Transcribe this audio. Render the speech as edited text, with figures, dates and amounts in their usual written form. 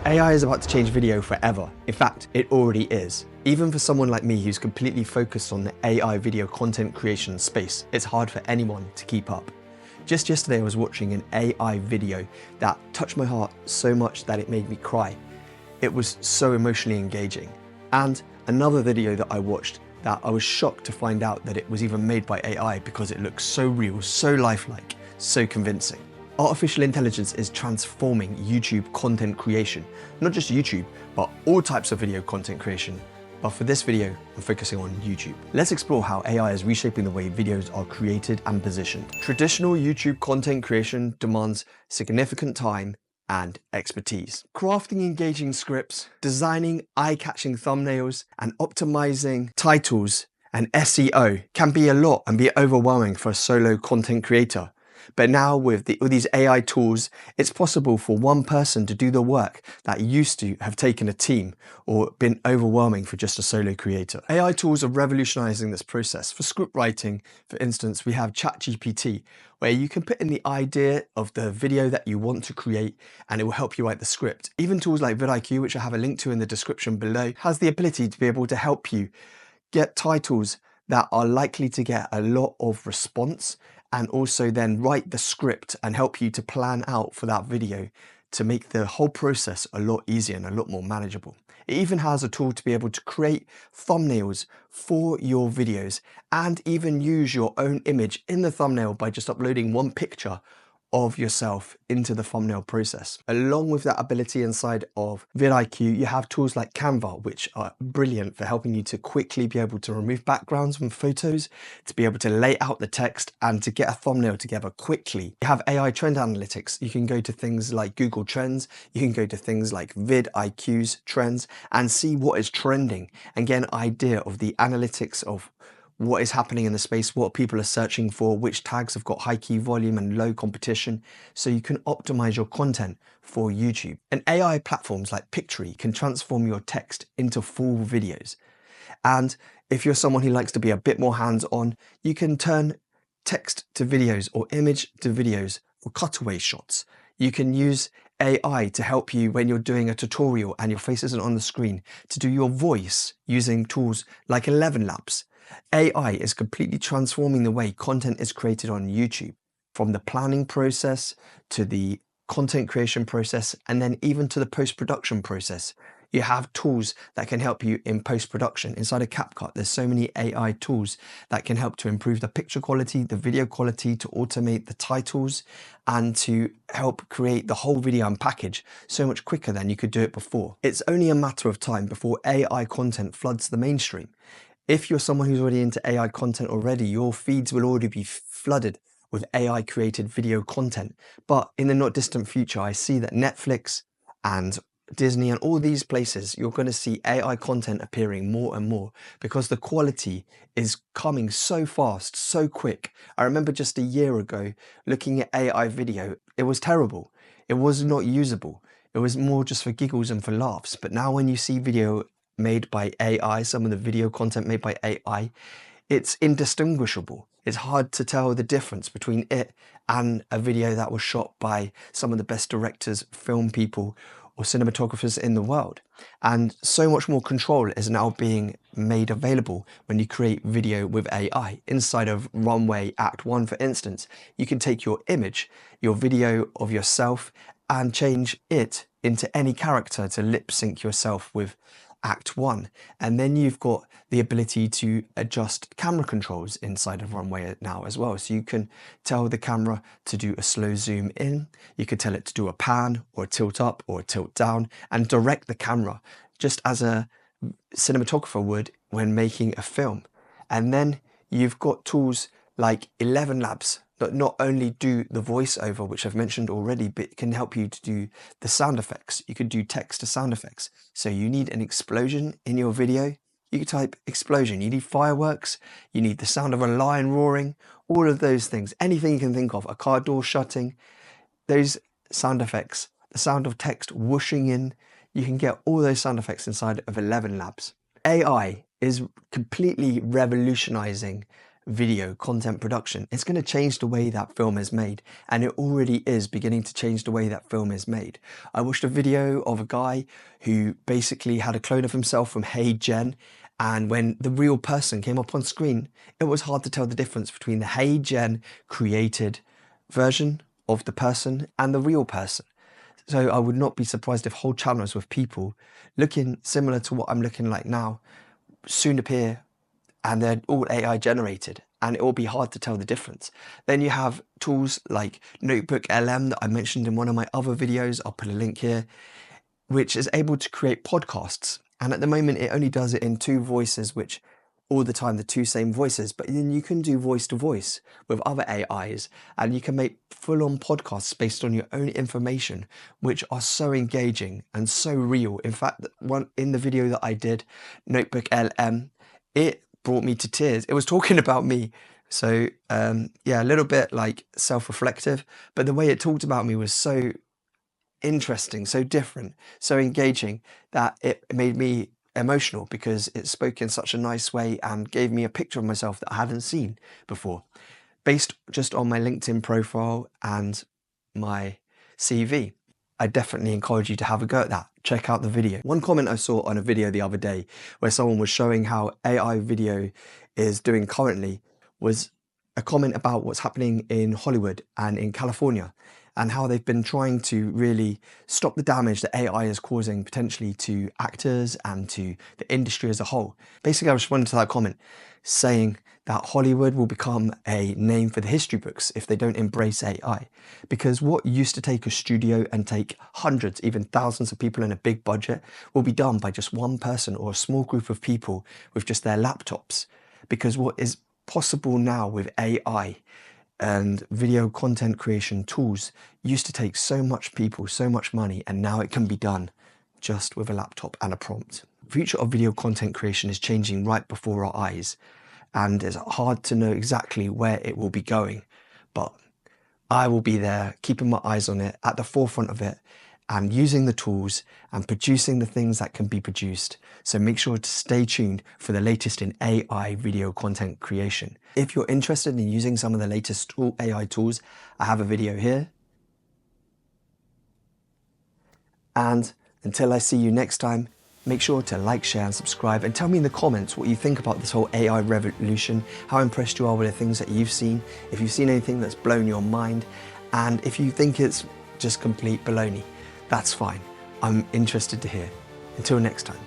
AI is about to change video forever. In fact, it already is. Even for someone like me who's completely focused on the AI video content creation space, it's hard for anyone to keep up. Just yesterday I was watching an AI video that touched my heart so much that it made me cry. It was so emotionally engaging. And another video that I watched that I was shocked to find out that it was even made by AI because it looks so real, so lifelike, so convincing. Artificial intelligence is transforming YouTube content creation. Not just YouTube, but all types of video content creation. But for this video, I'm focusing on YouTube. Let's explore how AI is reshaping the way videos are created and positioned. Traditional YouTube content creation demands significant time and expertise. Crafting engaging scripts, designing eye-catching thumbnails, and optimizing titles and SEO can be a lot and be overwhelming for a solo content creator. But now with these AI tools, it's possible for one person to do the work that used to have taken a team or been overwhelming for just a solo creator. AI tools are revolutionizing this process. For script writing, for instance, we have ChatGPT, where you can put in the idea of the video that you want to create and it will help you write the script. Even tools like vidIQ, which I have a link to in the description below, has the ability to be able to help you get titles that are likely to get a lot of response, and also then write the script and help you to plan out for that video to make the whole process a lot easier and a lot more manageable. It even has a tool to be able to create thumbnails for your videos and even use your own image in the thumbnail by just uploading one picture of yourself into the thumbnail process. Along with that ability inside of vidIQ, you have tools like Canva, which are brilliant for helping you to quickly be able to remove backgrounds from photos, to be able to lay out the text and to get a thumbnail together quickly. You have AI trend analytics. You can go to things like Google Trends, you can go to things like vidIQ's trends and see what is trending and get an idea of the analytics of what is happening in the space, what people are searching for, which tags have got high key volume and low competition, so you can optimize your content for YouTube. And AI platforms like Pictory can transform your text into full videos. And if you're someone who likes to be a bit more hands-on, you can turn text to videos or image to videos for cutaway shots. You can use AI to help you when you're doing a tutorial and your face isn't on the screen, to do your voice using tools like 11 Labs. AI is completely transforming the way content is created on YouTube, from the planning process to the content creation process, and then even to the post-production process. You have tools that can help you in post-production. Inside of CapCut, there's so many AI tools that can help to improve the picture quality, the video quality, to automate the titles, and to help create the whole video and package so much quicker than you could do it before. It's only a matter of time before AI content floods the mainstream. If you're someone who's already into AI content already, your feeds will already be flooded with AI created video content. But in the not distant future, I see that Netflix and Disney and all these places, you're going to see AI content appearing more and more because the quality is coming so fast, so quick. I remember just a year ago looking at AI video, it was terrible. It was not usable. It was more just for giggles and for laughs. But now when you see video made by AI, some of the video content made by AI, it's indistinguishable. It's hard to tell the difference between it and a video that was shot by some of the best directors, film people, or cinematographers in the world. And so much more control is now being made available when you create video with AI. Inside of Runway Act 1, for instance, you can take your image, your video of yourself, and change it into any character to lip sync yourself with Act 1. And then you've got the ability to adjust camera controls inside of Runway now as well. So you can tell the camera to do a slow zoom in, you could tell it to do a pan or a tilt up or a tilt down and direct the camera just as a cinematographer would when making a film. And then you've got tools like 11 Labs that not only do the voiceover, which I've mentioned already, but can help you to do the sound effects. You could do text to sound effects. So you need an explosion in your video, you could type explosion. You need fireworks, you need the sound of a lion roaring, all of those things, anything you can think of, a car door shutting, those sound effects, the sound of text whooshing in, you can get all those sound effects inside of 11 Labs. AI is completely revolutionizing video content production. It's going to change the way that film is made, and it already is beginning to change the way that film is made. I watched a video of a guy who basically had a clone of himself from Hey Gen, and when the real person came up on screen, it was hard to tell the difference between the Hey Gen created version of the person and the real person. So I would not be surprised if whole channels with people looking similar to what I'm looking like now soon appear, and they're all AI generated, and it will be hard to tell the difference. Then you have tools like Notebook LM that I mentioned in one of my other videos, I'll put a link here, which is able to create podcasts. And at the moment it only does it in 2 voices, which all the time the 2 same voices, but then you can do voice to voice with other AIs, and you can make full-on podcasts based on your own information, which are so engaging and so real. In fact, one in the video that I did, Notebook LM, it brought me to tears. It was talking about me. So yeah, a little bit like self-reflective, but the way it talked about me was so interesting, so different, so engaging, that it made me emotional because it spoke in such a nice way and gave me a picture of myself that I hadn't seen before, based just on my LinkedIn profile and my CV. I definitely encourage you to have a go at that. Check out the video. One comment I saw on a video the other day where someone was showing how AI video is doing currently was a comment about what's happening in Hollywood and in California, and how they've been trying to really stop the damage that AI is causing potentially to actors and to the industry as a whole. Basically, I responded to that comment saying that Hollywood will become a name for the history books if they don't embrace AI. Because what used to take a studio and take hundreds, even thousands of people in a big budget will be done by just one person or a small group of people with just their laptops. Because what is possible now with AI and video content creation tools used to take so much people, so much money, and now it can be done just with a laptop and a prompt. The future of video content creation is changing right before our eyes, and it's hard to know exactly where it will be going, but I will be there keeping my eyes on it, at the forefront of it, and using the tools and producing the things that can be produced. So make sure to stay tuned for the latest in AI video content creation. If you're interested in using some of the latest AI tools, I have a video here. And until I see you next time, make sure to like, share and subscribe, and tell me in the comments what you think about this whole AI revolution, how impressed you are with the things that you've seen, if you've seen anything that's blown your mind, and if you think it's just complete baloney. That's fine. I'm interested to hear. Until next time.